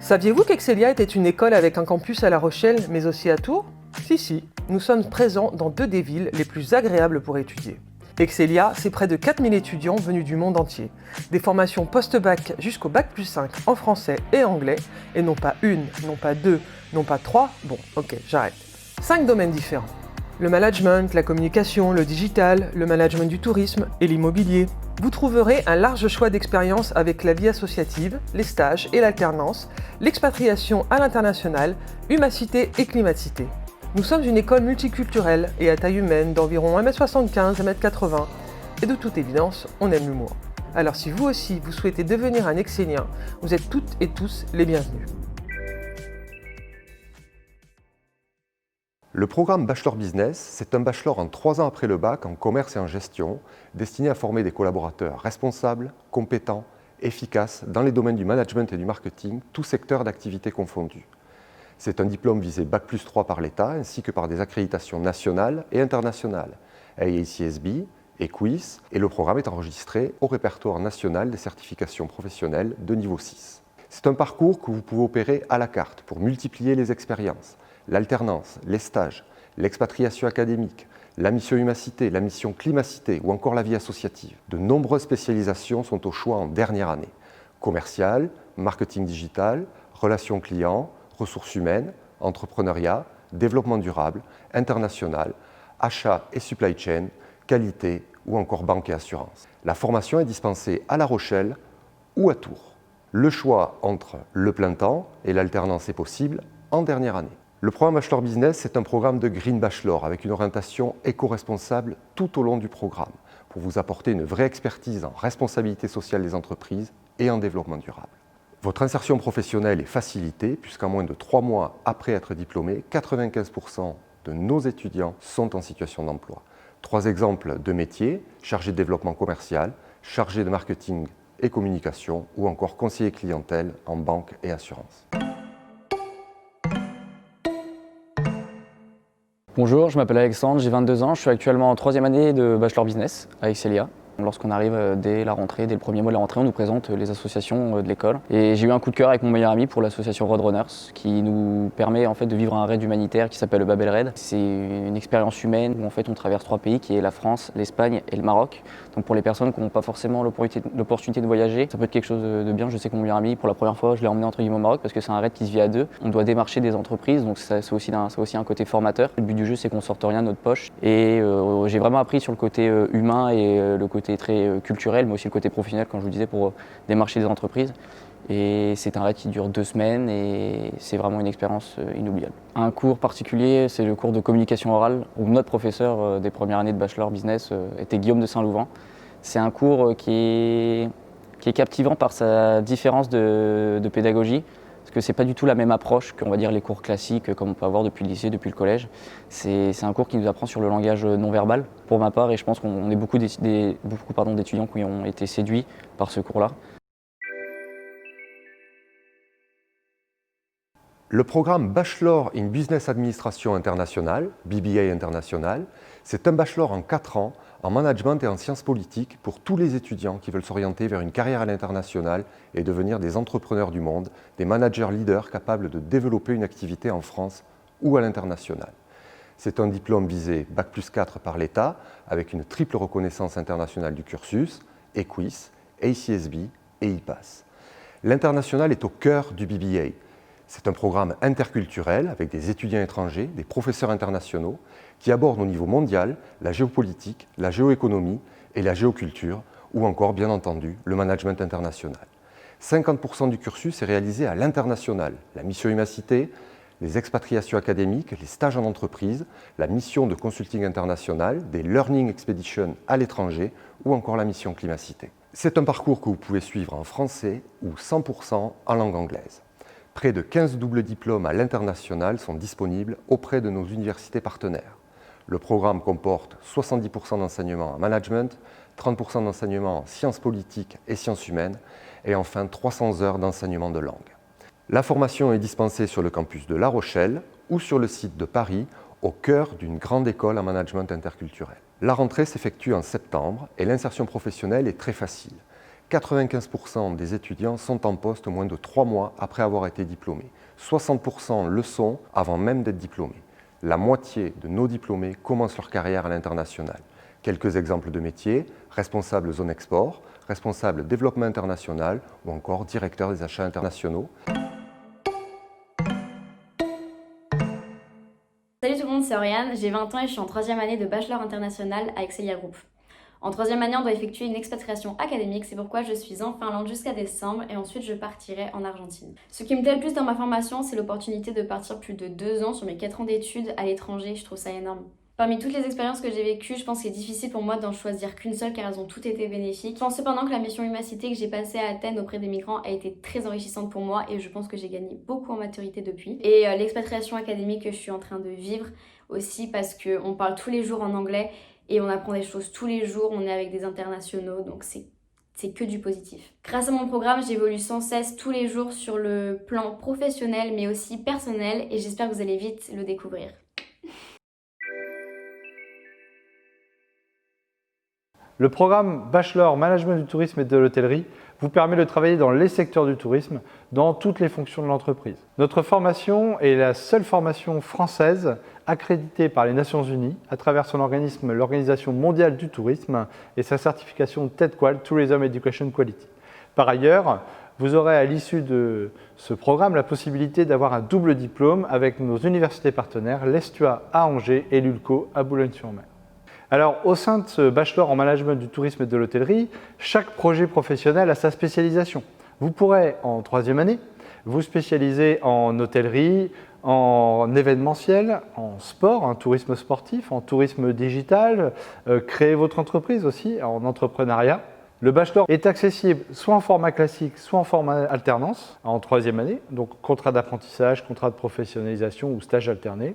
Saviez-vous qu'Excelia était une école avec un campus à La Rochelle, mais aussi à Tours? Si, nous sommes présents dans deux des villes les plus agréables pour étudier. Excelia, c'est près de 4000 étudiants venus du monde entier. Des formations post-bac jusqu'au bac+5 en français et anglais, et non pas une, non pas deux, non pas trois, bon, ok, j'arrête. 5 domaines différents. Le management, la communication, le digital, le management du tourisme et l'immobilier. Vous trouverez un large choix d'expériences avec la vie associative, les stages et l'alternance, l'expatriation à l'international, humacité et climaticité. Nous sommes une école multiculturelle et à taille humaine d'environ 1m75 à 1m80 et de toute évidence, on aime l'humour. Alors si vous aussi vous souhaitez devenir un excellien, vous êtes toutes et tous les bienvenus. Le programme Bachelor Business, c'est un bachelor en 3 ans après le bac en commerce et en gestion, destiné à former des collaborateurs responsables, compétents, efficaces dans les domaines du management et du marketing, tous secteurs d'activité confondus. C'est un diplôme visé Bac+3 par l'État, ainsi que par des accréditations nationales et internationales, AACSB, EQUIS, et le programme est enregistré au répertoire national des certifications professionnelles de niveau 6. C'est un parcours que vous pouvez opérer à la carte pour multiplier les expériences, l'alternance, les stages, l'expatriation académique, la mission humacité, la mission climacité ou encore la vie associative. De nombreuses spécialisations sont au choix en dernière année. Commercial, marketing digital, relations clients, ressources humaines, entrepreneuriat, développement durable, international, achat et supply chain, qualité ou encore banque et assurance. La formation est dispensée à La Rochelle ou à Tours. Le choix entre le plein temps et l'alternance est possible en dernière année. Le programme Bachelor Business, c'est un programme de Green Bachelor avec une orientation éco-responsable tout au long du programme pour vous apporter une vraie expertise en responsabilité sociale des entreprises et en développement durable. Votre insertion professionnelle est facilitée puisqu'en moins de 3 mois après être diplômé, 95% de nos étudiants sont en situation d'emploi. 3 exemples de métiers: chargé de développement commercial, chargé de marketing et communication ou encore conseiller clientèle en banque et assurance. Bonjour, je m'appelle Alexandre, j'ai 22 ans, je suis actuellement en 3e année de Bachelor Business à Excelia. Lorsqu'on arrive dès la rentrée, dès le premier mois de la rentrée, on nous présente les associations de l'école. Et j'ai eu un coup de cœur avec mon meilleur ami pour l'association Roadrunners, qui nous permet en fait de vivre un raid humanitaire qui s'appelle le Babel Raid. C'est une expérience humaine où en fait on traverse 3 pays, qui est la France, l'Espagne et le Maroc. Donc pour les personnes qui n'ont pas forcément l'opportunité de voyager, ça peut être quelque chose de bien. Je sais que mon meilleur ami, pour la première fois, je l'ai emmené entre guillemets au Maroc parce que c'est un raid qui se vit à 2. On doit démarcher des entreprises, donc c'est aussi un côté formateur. Le but du jeu, c'est qu'on sorte rien de notre poche. Et j'ai vraiment appris sur le côté humain et le côté très culturel, mais aussi le côté professionnel, comme je vous disais, pour démarcher des entreprises. Et c'est un raid qui dure 2 semaines et c'est vraiment une expérience inoubliable. Un cours particulier, c'est le cours de communication orale, où notre professeur des premières années de Bachelor Business était Guillaume de Saint-Louvent. C'est un cours qui est captivant par sa différence de pédagogie, parce que c'est pas du tout la même approche qu'on va dire les cours classiques comme on peut avoir depuis le lycée, depuis le collège. C'est un cours qui nous apprend sur le langage non verbal, pour ma part, et je pense qu'on est beaucoup d'étudiants qui ont été séduits par ce cours-là. Le programme Bachelor in Business Administration International, BBA International, c'est un bachelor en 4 ans en management et en sciences politiques pour tous les étudiants qui veulent s'orienter vers une carrière à l'international et devenir des entrepreneurs du monde, des managers leaders capables de développer une activité en France ou à l'international. C'est un diplôme visé Bac+4 par l'État avec une triple reconnaissance internationale du cursus, EQUIS, ACSB et IPAS. L'international est au cœur du BBA. C'est un programme interculturel avec des étudiants étrangers, des professeurs internationaux qui abordent au niveau mondial la géopolitique, la géoéconomie et la géoculture, ou encore, bien entendu, le management international. 50% du cursus est réalisé à l'international, la mission humacité, les expatriations académiques, les stages en entreprise, la mission de consulting international, des learning expeditions à l'étranger ou encore la mission climacité. C'est un parcours que vous pouvez suivre en français ou 100% en langue anglaise. Près de 15 doubles diplômes à l'international sont disponibles auprès de nos universités partenaires. Le programme comporte 70% d'enseignement en management, 30% d'enseignement en sciences politiques et sciences humaines, et enfin 300 heures d'enseignement de langue. La formation est dispensée sur le campus de La Rochelle ou sur le site de Paris, au cœur d'une grande école en management interculturel. La rentrée s'effectue en septembre et l'insertion professionnelle est très facile. 95% des étudiants sont en poste moins de 3 mois après avoir été diplômés. 60% le sont avant même d'être diplômés. La moitié de nos diplômés commencent leur carrière à l'international. Quelques exemples de métiers: responsable zone export, responsable développement international ou encore directeur des achats internationaux. Salut tout le monde, c'est Oriane, j'ai 20 ans et je suis en 3e année de Bachelor International à Excelia Group. En 3e année, on doit effectuer une expatriation académique, c'est pourquoi je suis en Finlande jusqu'à décembre et ensuite je partirai en Argentine. Ce qui me plaît le plus dans ma formation, c'est l'opportunité de partir plus de 2 ans sur mes 4 ans d'études à l'étranger, je trouve ça énorme. Parmi toutes les expériences que j'ai vécues, je pense que c'est difficile pour moi d'en choisir qu'une seule car elles ont toutes été bénéfiques. Je pense cependant que la mission Humacité que j'ai passée à Athènes auprès des migrants a été très enrichissante pour moi et je pense que j'ai gagné beaucoup en maturité depuis. Et l'expatriation académique que je suis en train de vivre aussi parce qu'on parle tous les jours en anglais et on apprend des choses tous les jours, on est avec des internationaux, donc c'est que du positif. Grâce à mon programme, j'évolue sans cesse tous les jours sur le plan professionnel mais aussi personnel et j'espère que vous allez vite le découvrir. Le programme Bachelor Management du tourisme et de l'hôtellerie vous permet de travailler dans les secteurs du tourisme, dans toutes les fonctions de l'entreprise. Notre formation est la seule formation française accréditée par les Nations Unies à travers son organisme, l'Organisation mondiale du tourisme et sa certification TEDQual, Tourism Education Quality. Par ailleurs, vous aurez à l'issue de ce programme la possibilité d'avoir un double diplôme avec nos universités partenaires, l'ESTUA à Angers et l'ULCO à Boulogne-sur-Mer. Alors, au sein de ce bachelor en management du tourisme et de l'hôtellerie, chaque projet professionnel a sa spécialisation. Vous pourrez, en 3e année, vous spécialiser en hôtellerie, en événementiel, en sport, en tourisme sportif, en tourisme digital, créer votre entreprise aussi, en entrepreneuriat. Le bachelor est accessible soit en format classique, soit en format alternance, en 3e année, donc contrat d'apprentissage, contrat de professionnalisation ou stage alterné.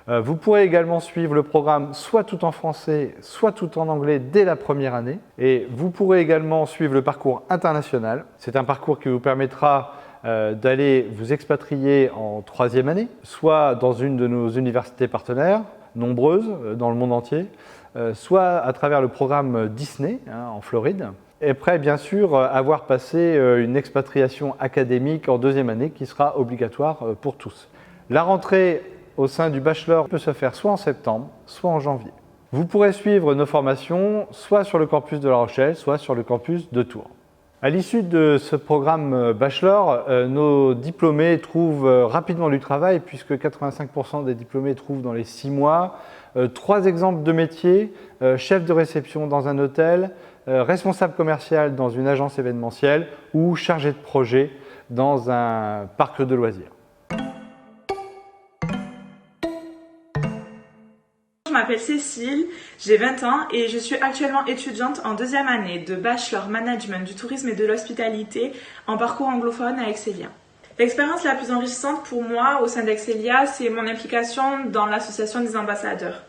Vous pourrez également suivre le programme soit tout en français, soit tout en anglais dès la 1re année. Et vous pourrez également suivre le parcours international. C'est un parcours qui vous permettra d'aller vous expatrier en 3e année, soit dans une de nos universités partenaires, nombreuses dans le monde entier, soit à travers le programme Disney en Floride. Et après, bien sûr, avoir passé une expatriation académique en 2e année qui sera obligatoire pour tous. La rentrée au sein du bachelor peut se faire soit en septembre, soit en janvier. Vous pourrez suivre nos formations soit sur le campus de La Rochelle, soit sur le campus de Tours. À l'issue de ce programme bachelor, nos diplômés trouvent rapidement du travail puisque 85% des diplômés trouvent dans les 6 mois. 3 exemples de métiers: chef de réception dans un hôtel, responsable commercial dans une agence événementielle ou chargé de projet dans un parc de loisirs. Je m'appelle Cécile, j'ai 20 ans et je suis actuellement étudiante en 2e année de Bachelor Management du tourisme et de l'hospitalité en parcours anglophone à Excelia. L'expérience la plus enrichissante pour moi au sein d'Excelia, c'est mon implication dans l'association des ambassadeurs.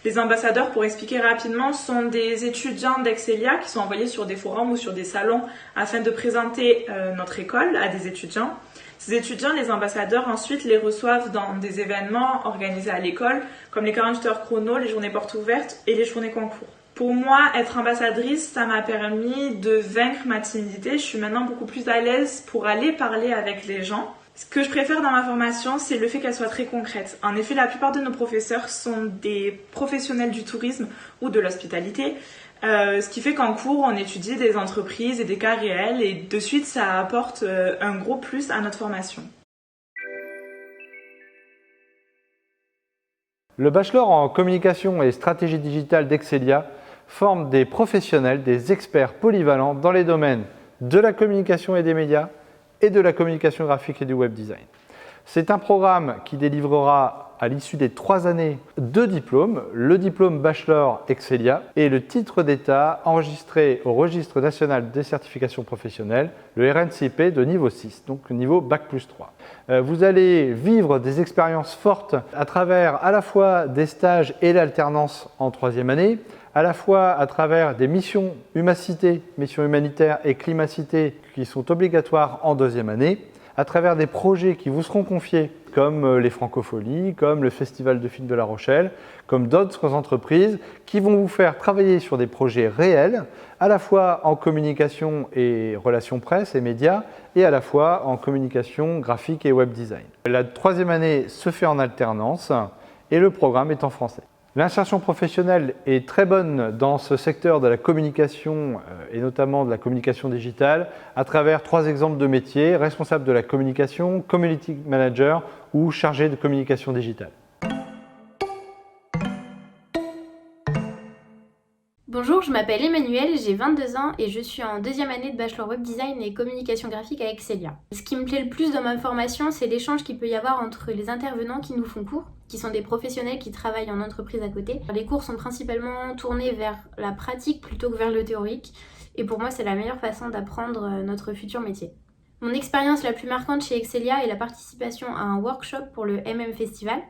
Les ambassadeurs, pour expliquer rapidement, sont des étudiants d'Excelia qui sont envoyés sur des forums ou sur des salons afin de présenter notre école à des étudiants. Ces étudiants, les ambassadeurs, ensuite les reçoivent dans des événements organisés à l'école, comme les 48 heures chrono, les journées portes ouvertes et les journées concours. Pour moi, être ambassadrice, ça m'a permis de vaincre ma timidité. Je suis maintenant beaucoup plus à l'aise pour aller parler avec les gens. Ce que je préfère dans ma formation, c'est le fait qu'elle soit très concrète. En effet, la plupart de nos professeurs sont des professionnels du tourisme ou de l'hospitalité, ce qui fait qu'en cours, on étudie des entreprises et des cas réels et de suite, ça apporte un gros plus à notre formation. Le bachelor en communication et stratégie digitale d'Excelia forme des professionnels, des experts polyvalents dans les domaines de la communication et des médias et de la communication graphique et du web design. C'est un programme qui délivrera à l'issue des 3 années 2 diplômes, le diplôme Bachelor Excelia et le titre d'État enregistré au Registre national des certifications professionnelles, le RNCP de niveau 6, donc niveau Bac+3. Vous allez vivre des expériences fortes à travers à la fois des stages et l'alternance en 3e année, à la fois à travers des missions Humacité, missions humanitaires et Climacité qui sont obligatoires en 2e année, à travers des projets qui vous seront confiés, comme les Francopholies, comme le Festival de films de La Rochelle, comme d'autres entreprises qui vont vous faire travailler sur des projets réels, à la fois en communication et relations presse et médias, et à la fois en communication graphique et web design. La troisième année se fait en alternance et le programme est en français. L'insertion professionnelle est très bonne dans ce secteur de la communication et notamment de la communication digitale à travers 3 exemples de métiers: responsable de la communication, community manager ou chargé de communication digitale. Bonjour, je m'appelle Emmanuelle, j'ai 22 ans et je suis en deuxième année de bachelor web design et communication graphique à Excelia. Ce qui me plaît le plus dans ma formation, c'est l'échange qu'il peut y avoir entre les intervenants qui nous font cours, qui sont des professionnels qui travaillent en entreprise à côté. Les cours sont principalement tournés vers la pratique plutôt que vers le théorique et pour moi c'est la meilleure façon d'apprendre notre futur métier. Mon expérience la plus marquante chez Excelia est la participation à un workshop pour le MM Festival.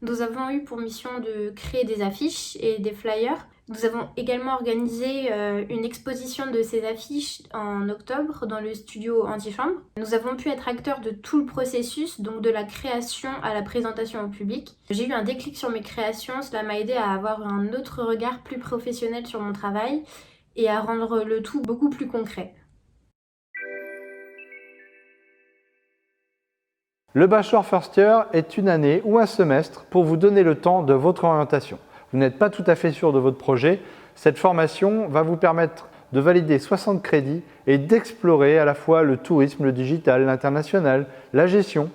Nous avons eu pour mission de créer des affiches et des flyers. Nous avons également organisé une exposition de ces affiches en octobre dans le studio Antichambre. Nous avons pu être acteurs de tout le processus, donc de la création à la présentation au public. J'ai eu un déclic sur mes créations, cela m'a aidé à avoir un autre regard plus professionnel sur mon travail et à rendre le tout beaucoup plus concret. Le Bachelor First Year est une année ou un semestre pour vous donner le temps de votre orientation. Vous n'êtes pas tout à fait sûr de votre projet, cette formation va vous permettre de valider 60 crédits et d'explorer à la fois le tourisme, le digital, l'international, la gestion.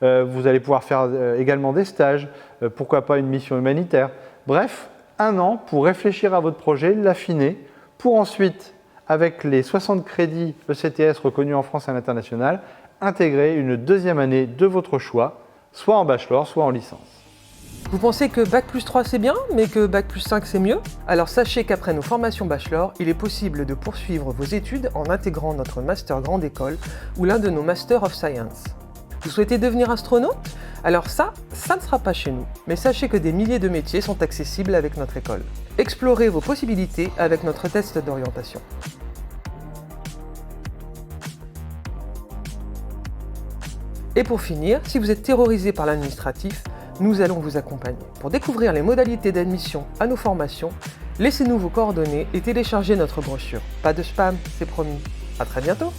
Vous allez pouvoir faire également des stages, pourquoi pas une mission humanitaire. Bref, 1 an pour réfléchir à votre projet, l'affiner, pour ensuite, avec les 60 crédits ECTS reconnus en France et à l'international, intégrer une deuxième année de votre choix, soit en bachelor, soit en licence. Vous pensez que Bac+3 c'est bien, mais que Bac+5 c'est mieux? Alors sachez qu'après nos formations bachelor, il est possible de poursuivre vos études en intégrant notre master grande école ou l'un de nos Master of Science. Vous souhaitez devenir astronaute? Alors ça ne sera pas chez nous, mais sachez que des milliers de métiers sont accessibles avec notre école. Explorez vos possibilités avec notre test d'orientation. Et pour finir, si vous êtes terrorisé par l'administratif, nous allons vous accompagner. Pour découvrir les modalités d'admission à nos formations, laissez-nous vos coordonnées et téléchargez notre brochure. Pas de spam, c'est promis. À très bientôt!